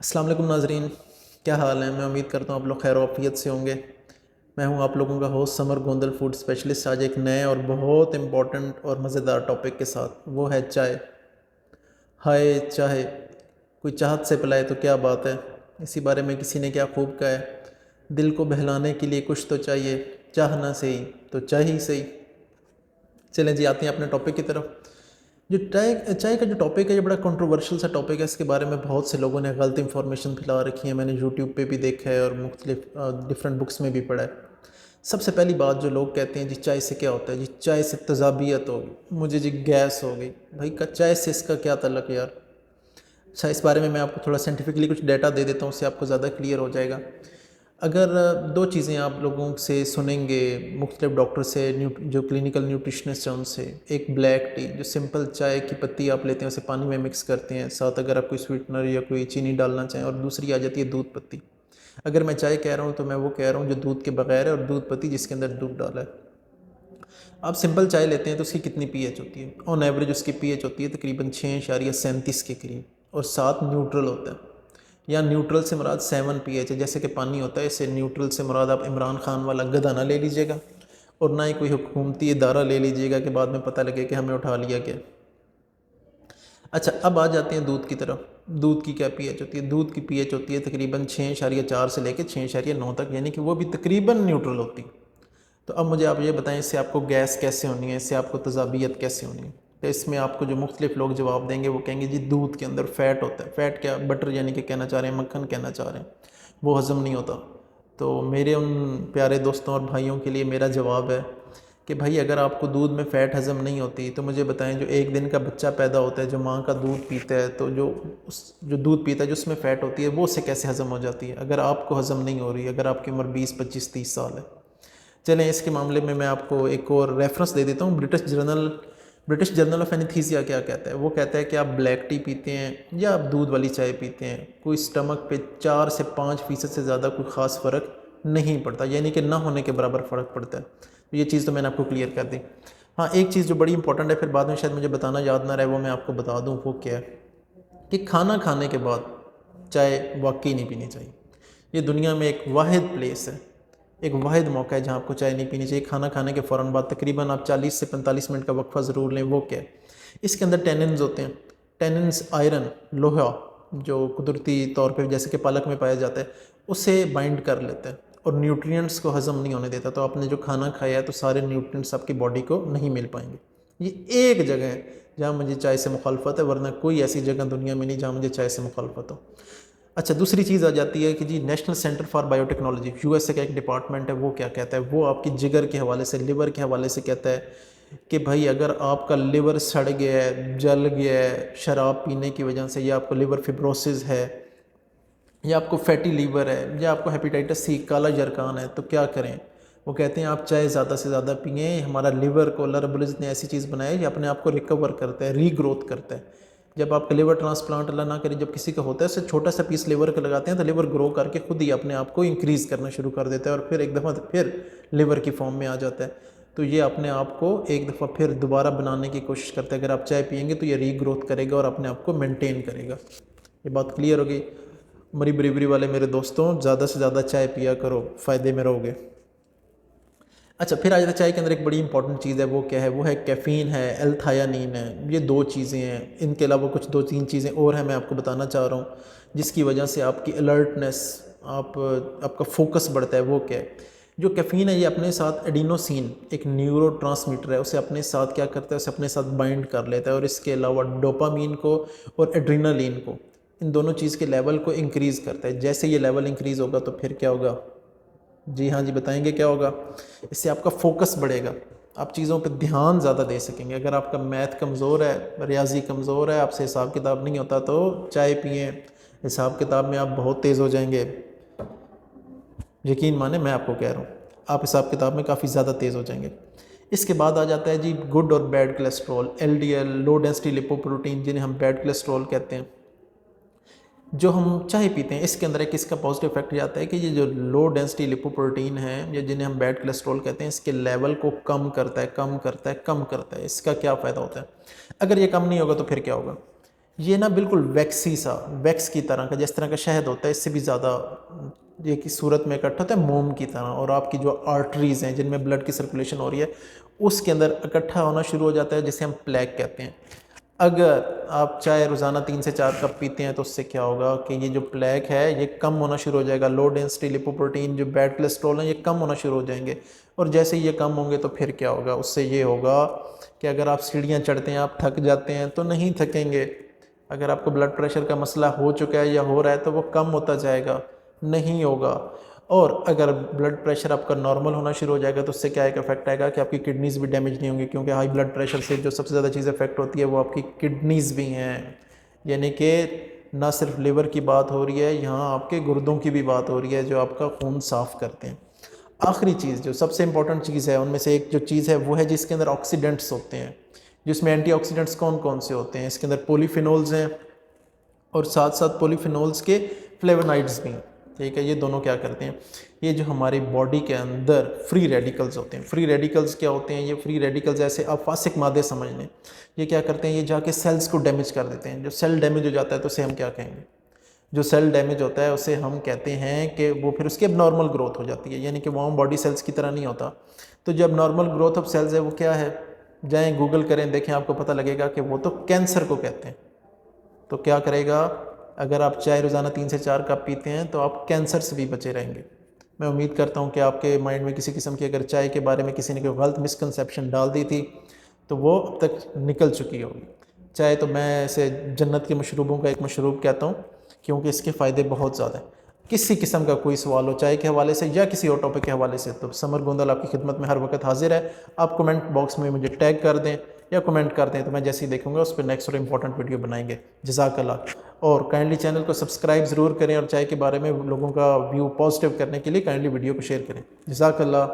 अस्सलाम वालेकुम नाज़रीन, क्या हाल है। मैं उम्मीद करता हूँ आप लोग खैर आफियत से होंगे। मैं हूँ आप लोगों का host summer Gondal food specialist, आज एक नए और बहुत इम्पॉर्टेंट और मज़ेदार टॉपिक के साथ। वो है चाय। हाय चाय, कोई चाहत से पिलाए तो क्या बात है। इसी बारे में किसी ने क्या खूब कहा है, दिल को बहलाने के लिए कुछ तो चाहिए, चाह ना सही तो चाय ही सही। चलें जी, आते हैं अपने टॉपिक की तरफ। जो चाय चाय का जो टॉपिक है, ये बड़ा कंट्रोवर्शियल सा टॉपिक है। इसके बारे में बहुत से लोगों ने गलत इन्फॉर्मेशन फैला रखी है। मैंने यूट्यूब पे भी देखा है और मुख्तलिफ डिफरेंट बुक्स में भी पढ़ा है। सबसे पहली बात जो लोग कहते हैं जी चाय से क्या होता है, जी चाय से तजाबियत होगी, मुझे जी गैस हो गई। भाई का चाय से इसका क्या ताल्लुक है यार। अच्छा, इस बारे में मैं आपको थोड़ा साइंटिफिकली कुछ डाटा दे देता हूँ, उससे आपको ज़्यादा क्लियर हो जाएगा। अगर दो चीज़ें आप लोगों से सुनेंगे मुख्तलिफ डॉक्टर से, जो क्लिनिकल न्यूट्रिशनिस्ट हैं उनसे, एक ब्लैक टी जो सिंपल चाय की पत्ती आप लेते हैं उसे पानी में मिक्स करते हैं, साथ अगर आप कोई स्वीटनर या कोई चीनी डालना चाहें, और दूसरी आ जाती है दूध पत्ती। अगर मैं चाय कह रहा हूँ तो मैं वो कह रहा हूँ जो दूध के बगैर है, और दूध पत्ती जिसके अंदर दूध डाला है। आप सिंपल चाय लेते हैं तो उसकी कितनी पीएच होती है, ऑन एवरेज उसकी पीएच होती है तकरीबन 6.37 के करीब, और 7 न्यूट्रल होता है। या न्यूट्रल से मुराद 7 पीएच है, जैसे कि पानी होता है। इससे न्यूट्रल से मुराद आप इमरान खान वाला गधा ना ले लीजिएगा, और ना ही कोई हुकूमती इदारा ले लीजिएगा कि बाद में पता लगे कि हमें उठा लिया गया। अच्छा, अब आ जाते हैं दूध की तरफ। दूध की क्या पीएच होती है, दूध की पीएच होती है तकरीबन 6.4 से लेकर 6.9 तक, यानी कि वो भी तकरीबन न्यूट्रल होती है। तो अब मुझे आप ये बताएं, इससे आपको गैस कैसे होनी है, इससे आपको तजाबियत कैसे होनी है। तो इसमें आपको जो मुख्तलिफ लोग जवाब देंगे वो कहेंगे जी दूध के अंदर फ़ैट होता है। फ़ैट क्या, बटर यानी कि कहना चाह रहे हैं मक्खन कहना चाह रहे हैं, वो हज़म नहीं होता। तो मेरे उन प्यारे दोस्तों और भाइयों के लिए मेरा जवाब है कि भाई अगर आपको दूध में फ़ैट हज़म नहीं होती तो मुझे बताएं, जो एक दिन का बच्चा पैदा होता है, जो माँ का दूध पीता है, तो जो दूध पीता है जो उसमें फ़ैट होती है, वो उससे कैसे हज़म हो जाती है अगर आपको हज़म नहीं हो रही, अगर आपकी उम्र 20, 25, 30 साल है। चलें, इसके मामले में मैं आपको एक और रेफरेंस दे देता हूँ। ब्रिटिश जर्नल ऑफ एनेस्थीसिया क्या कहता है, वो कहता है कि आप ब्लैक टी पीते हैं या आप दूध वाली चाय पीते हैं, कोई स्टमक पे 4 से 5% से ज़्यादा कोई ख़ास फ़र्क नहीं पड़ता, यानी कि ना होने के बराबर फ़र्क पड़ता है। तो ये चीज़ तो मैंने आपको क्लियर कर दी। हाँ, एक चीज़ जो बड़ी इंपॉर्टेंट है, फिर बाद में शायद मुझे बताना याद ना रहे, वो मैं आपको बता दूँ। वो क्या है कि खाना खाने के बाद चाय वाकई नहीं पीनी चाहिए। ये दुनिया में एक वाहिद प्लेस है, एक वाहिद मौका है जहाँ आपको चाय नहीं पीनी चाहिए। खाना खाने के फ़ौरन बाद तकरीबन आप 40 से 45 मिनट का वक्फा ज़रूर लें। वो क्या है, इसके अंदर टेनिन्स होते हैं। टेनिन्स आयरन, लोहा, जो कुदरती तौर पे जैसे कि पालक में पाया जाता है, उसे बाइंड कर लेता है और न्यूट्रिएंट्स को हज़म नहीं होने देता। तो आपने जो खाना खाया है तो सारे न्यूट्रिएंट्स आपकी बॉडी को नहीं मिल पाएंगे। ये एक जगह है जहाँ मुझे चाय से मुखालफत है, वरना कोई ऐसी जगह दुनिया में नहीं जहाँ मुझे चाय से मुखालफत हो। अच्छा, दूसरी चीज़ आ जाती है कि जी National Centre for Biotechnology, USA का एक डिपार्टमेंट है, वो क्या कहता है, वो आपकी जिगर के हवाले से, लिवर के हवाले से कहता है कि भाई अगर आपका लिवर सड़ गया है, जल गया है शराब पीने की वजह से, या आपको लिवर फिब्रोसिस है, या आपको फैटी लीवर है, या आपको हेपेटाइटिस सी काला जरकान है, तो क्या करें। वो कहते हैं आप चाय ज़्यादा से ज़्यादा पिए। हमारा लिवर को अल्लाह रब्बुल इज़्ज़त ने ऐसी चीज़ बनाई है, अपने आप को रिकवर करता है, रीग्रोथ करता है। जब आपका लिवर ट्रांसप्लांट अल्लाह ना करे, जब किसी का होता है, उससे छोटा सा पीस लिवर का लगाते हैं तो लिवर ग्रो करके खुद ही अपने आप को इंक्रीज़ करना शुरू कर देता है, और फिर एक दफ़ा फिर लिवर की फॉर्म में आ जाता है। तो ये अपने आप को एक दफ़ा फिर दोबारा बनाने की कोशिश करता है। अगर आप चाय पियेंगे तो ये रीग्रोथ करेगा और अपने आप को मेनटेन करेगा। ये बात क्लियर होगी। मरी बरीबरी वाले मेरे दोस्तों, ज़्यादा से ज़्यादा चाय पिया करो, फ़ायदे में रहोगे। अच्छा, फिर आ जाता है चाय के अंदर एक बड़ी इंपॉर्टेंट चीज़ है, वो क्या है, वो है कैफ़ीन है, एल्थायानीन है। ये दो चीज़ें हैं, इनके अलावा कुछ 2-3 चीज़ें और हैं मैं आपको बताना चाह रहा हूँ, जिसकी वजह से आपकी अलर्टनेस, आपका फोकस बढ़ता है। वो क्या है, जो कैफ़ीन है ये अपने साथ एडिनोसिन, एक न्यूरोट्रांसमीटर है, उसे अपने साथ क्या करता है, उसे अपने साथ बाइंड कर लेता है, और इसके अलावा डोपामीन को और एड्रीनालिन को, इन दोनों चीज़ के लेवल को इंक्रीज़ करता है। जैसे ये लेवल इंक्रीज़ होगा तो फिर क्या होगा, जी हाँ जी बताएंगे क्या होगा, इससे आपका फोकस बढ़ेगा, आप चीज़ों पे ध्यान ज़्यादा दे सकेंगे। अगर आपका मैथ कमज़ोर है, रियाजी कमज़ोर है, आपसे हिसाब किताब नहीं होता, तो चाय पिए, हिसाब किताब में आप बहुत तेज़ हो जाएंगे। यकीन माने मैं आपको कह रहा हूँ, आप हिसाब किताब में काफ़ी ज़्यादा तेज़ हो जाएंगे। इसके बाद आ जाता है जी गुड और bad cholesterol, LDL, low density lipoprotein, जिन्हें हम बैड कोलेस्ट्रॉल कहते हैं। जो हम चाय पीते हैं इसके अंदर एक इसका पॉजिटिव इफेक्ट जाता है कि ये जो लो डेंसिटी लिपोप्रोटीन है, या जिन्हें हम बैड कोलेस्ट्रॉल कहते हैं, इसके लेवल को कम करता है, कम करता है, कम करता है। इसका क्या फ़ायदा होता है, अगर ये कम नहीं होगा तो फिर क्या होगा, ये ना बिल्कुल वैक्सी सा, वैक्स की तरह का, जिस तरह का शहद होता है इससे भी ज़्यादा ये की सूरत में इकट्ठा होता है मोम की तरह, और आपकी जो आर्टरीज़ हैं जिनमें ब्लड की सर्कुलेशन हो रही है उसके अंदर इकट्ठा होना शुरू हो जाता है, जिसे हम प्लेक कहते हैं। अगर आप चाय रोज़ाना 3 से 4 कप पीते हैं तो उससे क्या होगा कि ये जो प्लेक है ये कम होना शुरू हो जाएगा। लो डेंसिटी लिपोप्रोटीन, जो बैड कोलेस्ट्रॉल हैं, ये कम होना शुरू हो जाएंगे। और जैसे ही ये कम होंगे तो फिर क्या होगा, उससे ये होगा कि अगर आप सीढ़ियाँ चढ़ते हैं, आप थक जाते हैं तो नहीं थकेंगे। अगर आपको ब्लड प्रेशर का मसला हो चुका है या हो रहा है तो वो कम होता जाएगा, नहीं होगा। और अगर ब्लड प्रेशर आपका नॉर्मल होना शुरू हो जाएगा तो उससे क्या एक इफेक्ट आएगा कि आपकी किडनीज़ भी डैमेज नहीं होंगी, क्योंकि हाई ब्लड प्रेशर से जो सबसे ज़्यादा चीज़ इफेक्ट होती है वो आपकी किडनीज़ भी हैं। यानी कि ना सिर्फ लिवर की बात हो रही है, यहाँ आपके गुर्दों की भी बात हो रही है जो आपका खून साफ़ करते हैं। आखिरी चीज़ जो सबसे इंपॉर्टेंट चीज़ है उनमें से एक जो चीज़ है वो है जिसके अंदर ऑक्सीडेंट्स होते हैं। जिसमें एंटीऑक्सीडेंट्स कौन कौन से होते हैं, इसके अंदर पॉलीफिनोल्स हैं और साथ साथ पॉलीफिनोल्स के फ्लेवोनाइड्स भी हैं। ठीक है, ये दोनों क्या करते हैं, ये जो हमारी बॉडी के अंदर फ्री रेडिकल्स होते हैं। फ्री रेडिकल्स क्या होते हैं, ये फ्री रेडिकल्स ऐसे अफासिक मादे समझ लें। ये क्या करते हैं, ये जाके सेल्स को डैमेज कर देते हैं। जो सेल डैमेज हो जाता है तो उसे हम क्या कहेंगे, जो सेल डैमेज होता है उसे हम कहते हैं कि वो फिर उसकी अब नॉर्मल ग्रोथ हो जाती है, यानी कि वो बॉडी सेल्स की तरह नहीं होता। तो जब नॉर्मल ग्रोथ ऑफ सेल्स है वो क्या है, जाएँ गूगल करें, देखें, आपको पता लगेगा कि वो तो कैंसर को कहते हैं। तो क्या करेगा, अगर आप चाय रोज़ाना 3 से 4 कप पीते हैं तो आप कैंसर से भी बचे रहेंगे। मैं उम्मीद करता हूँ कि आपके माइंड में किसी किस्म की अगर चाय के बारे में किसी ने कोई गलत मिसकंसेप्शन डाल दी थी तो वो अब तक निकल चुकी होगी। चाय तो मैं इसे जन्नत के मशरूबों का एक मशरूब कहता हूँ, क्योंकि इसके फ़ायदे बहुत ज़्यादा हैं। किसी किस्म का कोई सवाल हो चाय के हवाले से या किसी और टॉपिक के हवाले से, तो समर गोंदल आपकी खिदमत में हर वक्त हाजिर है। आप कमेंट बॉक्स में मुझे टैग कर दें या कमेंट कर दें, तो मैं जैसे ही देखूंगा उस पर नेक्स्ट और इम्पॉर्टेंट वीडियो बनाएंगे। जज़ाकल्लाह। और काइंडली चैनल को सब्सक्राइब ज़रूर करें और चाय के बारे में लोगों का व्यू पॉजिटिव करने के लिए काइंडली वीडियो को शेयर करें। जज़ाकल्लाह।